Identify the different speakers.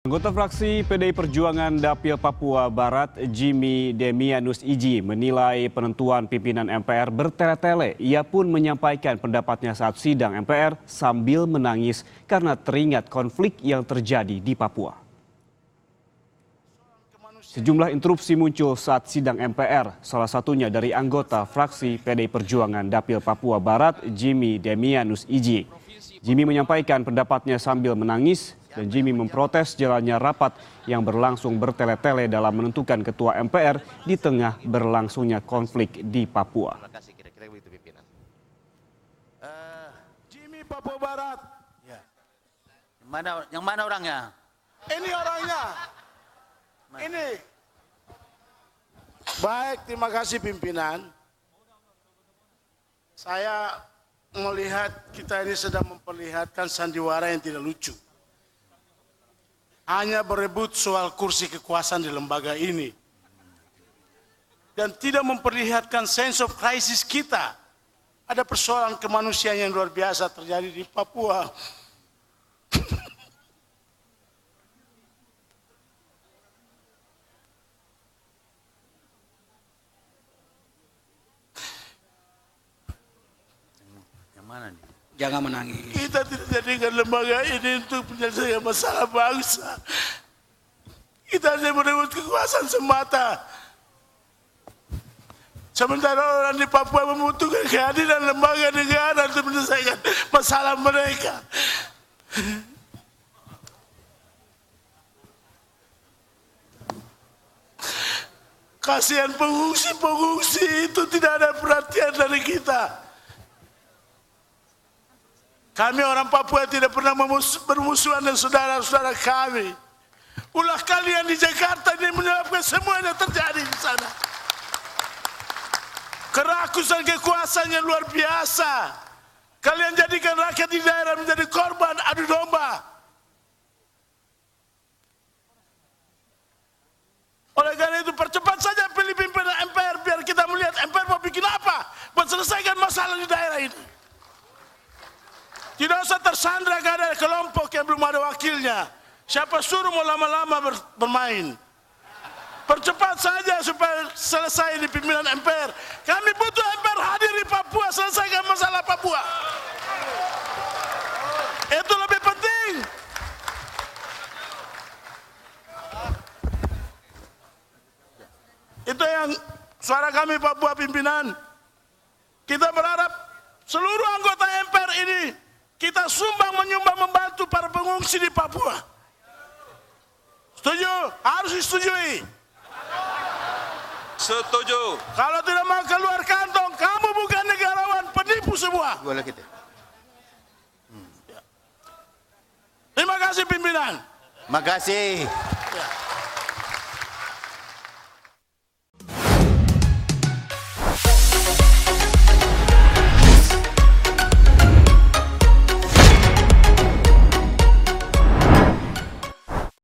Speaker 1: Anggota fraksi PDI Perjuangan Dapil Papua Barat, Jimmy Demianus Iji, menilai penentuan pimpinan MPR bertele-tele. Ia pun menyampaikan pendapatnya saat sidang MPR sambil menangis karena teringat konflik yang terjadi di Papua. Sejumlah interupsi muncul saat sidang MPR, salah satunya dari anggota fraksi PDI Perjuangan Dapil Papua Barat, Jimmy Demianus Iji. Jimmy menyampaikan pendapatnya sambil menangis dan Jimmy memprotes jalannya rapat yang berlangsung bertele-tele dalam menentukan ketua MPR di tengah berlangsungnya konflik di Papua.
Speaker 2: Jimmy Papua Barat.
Speaker 3: Ya. Yang mana orangnya?
Speaker 2: Ini orangnya. Ini. Baik, terima kasih pimpinan. Saya melihat kita ini sedang memperlihatkan sandiwara yang tidak lucu. Hanya berebut soal kursi kekuasaan di lembaga ini. Dan tidak memperlihatkan sense of crisis kita. Ada persoalan kemanusiaan yang luar biasa terjadi di Papua.
Speaker 3: Yang mana nih?
Speaker 4: Jangan menangis.
Speaker 2: Kita tidak jadikan lembaga ini untuk menyelesaikan masalah bangsa. Kita hanya berebut kekuasaan semata. Sementara orang di Papua membutuhkan kehadiran lembaga negara untuk menyelesaikan masalah mereka. Kasihan pengungsi itu tidak ada perhatian dari kita. Kami orang Papua tidak pernah bermusuhan dengan saudara-saudara kami. Ulah kalian di Jakarta ini menyebabkan semuanya terjadi di sana. Kerakusan kekuasaan yang luar biasa. Kalian jadikan rakyat di daerah menjadi korban adu domba. Oleh karena itu percepat saja pilih pimpinan MPR biar kita melihat MPR mau bikin apa buat selesaikan masalah di daerah ini. Tidak usah tersandra karena kelompok yang belum ada wakilnya. Siapa suruh mau lama-lama bermain. Percepat saja supaya selesai di pimpinan MPR. Kami butuh MPR hadir di Papua, selesaikan masalah Papua. Itu lebih penting. Itu yang suara kami Papua pimpinan. Kita berharap seluruh anggota MPR ini kita menyumbang membantu para pengungsi di Papua. Setuju? Harus disetujui.
Speaker 5: Setuju.
Speaker 2: Kalau tidak mau keluar kantong, kamu bukan negarawan, penipu semua.
Speaker 3: Boleh kita.
Speaker 2: Terima kasih pimpinan.
Speaker 3: Makasih.
Speaker 2: Ya.